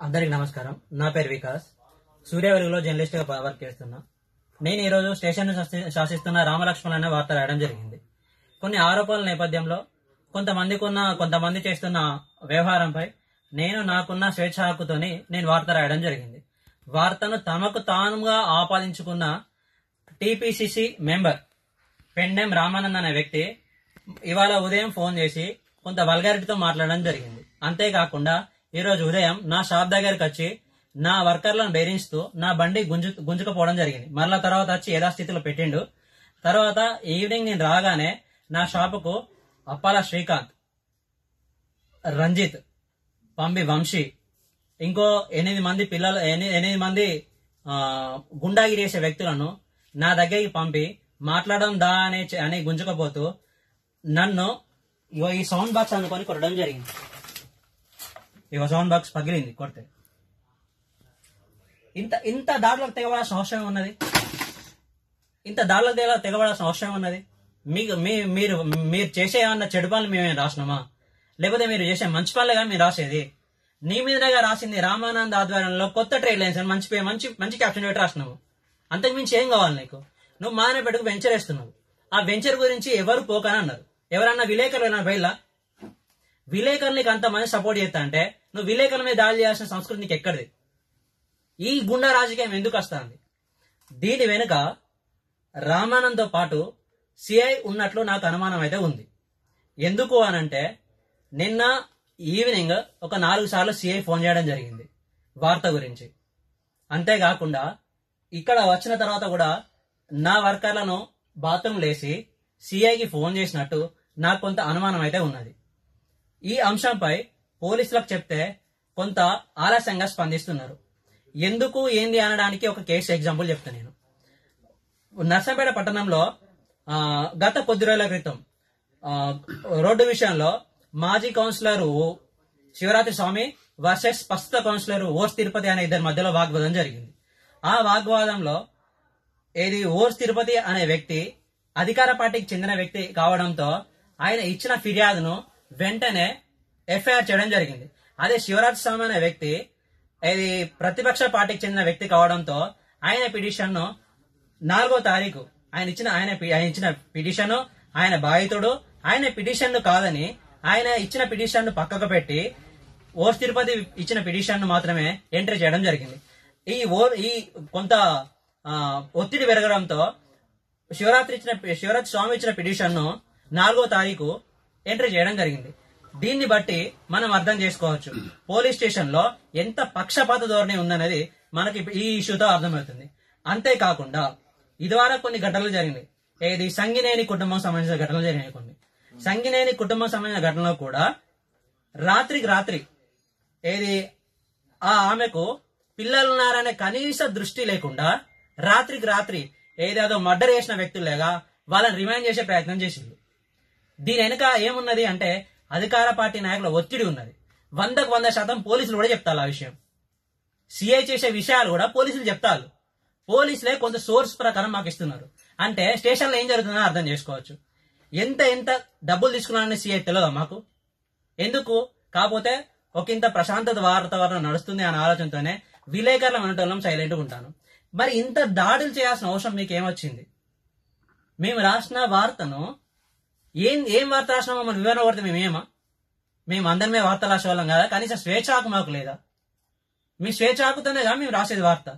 అందరికి నమస్కారం. నా పేరు వికాస్. సూర్యవెలుగులో జర్నలిస్ట్ గా వర్క్ చేస్తున్నా. నేను ఈ రోజు స్టేషన్ శాసిస్తున్న రామలక్ష్మణ్ అనే వార్త రాయడం జరిగింది. కొన్ని ఆరోపణల నేపథ్యంలో కొంతమంది చేస్తున్న వ్యవహారంపై నాకున్న స్వేచ్ఛ హక్కుతోని నేను వార్త రాయడం జరిగింది. వార్తను తమకు తానుగా ఆపాదించుకున్న టీపీసీసీ మెంబర్ పెండెం రామానంద్ అనే వ్యక్తి ఇవాళ ఉదయం ఫోన్ చేసి కొంత వల్గారిటీతో మాట్లాడడం జరిగింది. అంతేకాకుండా ఈ రోజు ఉదయం నా షాప్ దగ్గరకు వచ్చి నా వర్కర్లను బెదిరిస్తూ నా బండి గుంజుకపోవడం జరిగింది. మరలా తర్వాత వచ్చి యథాస్థితిలో పెట్టిండు. తర్వాత ఈవినింగ్ నేను రాగానే నా షాపుకు అప్పాల శ్రీకాంత్, రంజిత్, పంబి వంశీ, ఇంకో 8 మంది గుండాగిరి చేసే వ్యక్తులను నా దగ్గరికి పంపి మాట్లాడడం దా అని గుంజుకపోతూ నన్ను ఈ సౌండ్ బాక్స్ అనుకొని కొట్టడం జరిగింది. ఇగో సౌండ్ బాక్స్ పగిలింది కొడితే. ఇంత దాడులకు తెగబడాల్సిన అవసరం ఉన్నది. మీరు చేసే ఏమన్నా చెడు పనులు మేమేం రాసినామా? లేకపోతే మీరు చేసే మంచి పనులుగా మీరు రాసేది? నీ మీదగా రాసింది రామానంద్ ఆధ్వర్యంలో కొత్త ట్రేడ్ లైన్స్ అని మంచి క్యాప్షన్ పెట్టి రాసినావు. అంతకు మించి ఏం కావాలి నీకు? నువ్వు మానే పెట్టుకు వెంచర్ వేస్తున్నావు. ఆ వెంచర్ గురించి ఎవరు పోకని అన్నారు. ఎవరన్నా విలేకరులు బయలా విలేకరులకు అంతమంది సపోర్ట్ చేస్తా అంటే నువ్వు విలేకరుల మీద దాడి చేయాల్సిన సంస్కృతి నీకు ఎక్కడిది? ఈ గుండా రాజకీయం ఎందుకు వస్తుంది? దీని వెనుక రామానంద్తో పాటు సిఐ ఉన్నట్లు నాకు అనుమానం అయితే ఉంది. ఎందుకు అనంటే నిన్న ఈవినింగ్ ఒక 4 సార్లు సిఐ ఫోన్ చేయడం జరిగింది వార్త గురించి. అంతేకాకుండా ఇక్కడ వచ్చిన తర్వాత కూడా నా వర్కర్లను బాత్రూమ్ లేసి సిఐకి ఫోన్ చేసినట్టు నాకు కొంత అనుమానం అయితే ఉన్నది. ఈ అంశంపై పోలీసులకు చెప్తే కొంత ఆలస్యంగా స్పందిస్తున్నారు. ఎందుకు ఏంది అనడానికి ఒక కేసు ఎగ్జాంపుల్ చెప్తాను నేను. నర్సంపేట పట్టణంలో గత కొద్ది రోజుల క్రితం రోడ్డు విషయంలో మాజీ కౌన్సిలర్ శివరాత్రి స్వామి వర్సెస్ ప్రస్తుత కౌన్సిలర్ ఓర్స్ తిరుపతి అనే ఇద్దరి మధ్యలో వాగ్వాదం జరిగింది. ఆ వాగ్వాదంలో ఓర్స్ తిరుపతి అనే వ్యక్తి అధికార పార్టీకి చెందిన వ్యక్తి కావడంతో ఆయన ఇచ్చిన ఫిర్యాదును వెంటనే ఎఫ్ఐఆర్ చేయడం జరిగింది. అదే శివరాజ్ స్వామి అనే వ్యక్తి ప్రతిపక్ష పార్టీకి చెందిన వ్యక్తి కావడంతో ఆయన పిటిషన్ ను 4వ తారీఖు ఆయన ఇచ్చిన పిటిషన్ ఆయన బాధితుడు ఆయన పిటిషన్ కాదని ఆయన ఇచ్చిన పిటిషన్ ను పక్కకు పెట్టి ఓర్స్ తిరుపతి ఇచ్చిన పిటిషన్ ను మాత్రమే ఎంట్రీ చేయడం జరిగింది. ఈ కొంత ఒత్తిడి పెరగడంతో శివరాజ్ స్వామి ఇచ్చిన పిటిషన్ ను 4వ తారీఖు ఎంట్రీ చేయడం జరిగింది. దీన్ని బట్టి మనం అర్థం చేసుకోవచ్చు పోలీస్ స్టేషన్ లో ఎంత పక్షపాత ధోరణి ఉందనేది మనకి ఈ ఇష్యూతో అర్థమవుతుంది. అంతేకాకుండా ఇదివరకు కొన్ని ఘటనలు జరిగినాయి. సంగినేని కుటుంబం సంబంధించిన ఘటనలు జరిగినాయి. సంగినేని కుటుంబం సంబంధించిన ఘటనలో కూడా రాత్రికి రాత్రి ఆమెకు పిల్లలున్నారనే కనీస దృష్టి లేకుండా రాత్రికి రాత్రి ఏదేదో మర్డర్ చేసిన వ్యక్తులేగా వాళ్ళని రిమైండ్ చేసే ప్రయత్నం చేసింది. దీని వెనుక ఏమున్నది అంటే అధికార పార్టీ నాయకుల ఒత్తిడి ఉన్నది. 100% పోలీసులు కూడా చెప్తారు ఆ విషయం. సిఐ చేసే విషయాలు కూడా పోలీసులు చెప్తారు. పోలీసులే కొంత సోర్స్ ప్రకారం మాకు ఇస్తున్నారు అంటే స్టేషన్లో ఏం జరుగుతుందో అర్థం చేసుకోవచ్చు. ఎంత డబ్బులు తీసుకున్నారని సిఐ తెలియదా మాకు? ఎందుకు కాకపోతే ఇంత ప్రశాంతత వాతావరణం నడుస్తుంది అనే ఆలోచనతోనే విలేకరుల మనటోళ్ళం సైలెంట్గా ఉంటాను. మరి ఇంత దాడులు చేయాల్సిన అవసరం మీకు ఏమొచ్చింది? మేము రాసిన వార్తను ఏం వార్త రాసినామో మన వివరణ కొడితే మేము అందరిమే వార్త రాసే వాళ్ళం కదా. కనీసం స్వేచ్ఛ హక్కు మాకు లేదా? మీ స్వేచ్ఛ హక్కుతోనేగా మేము రాసేది వార్త.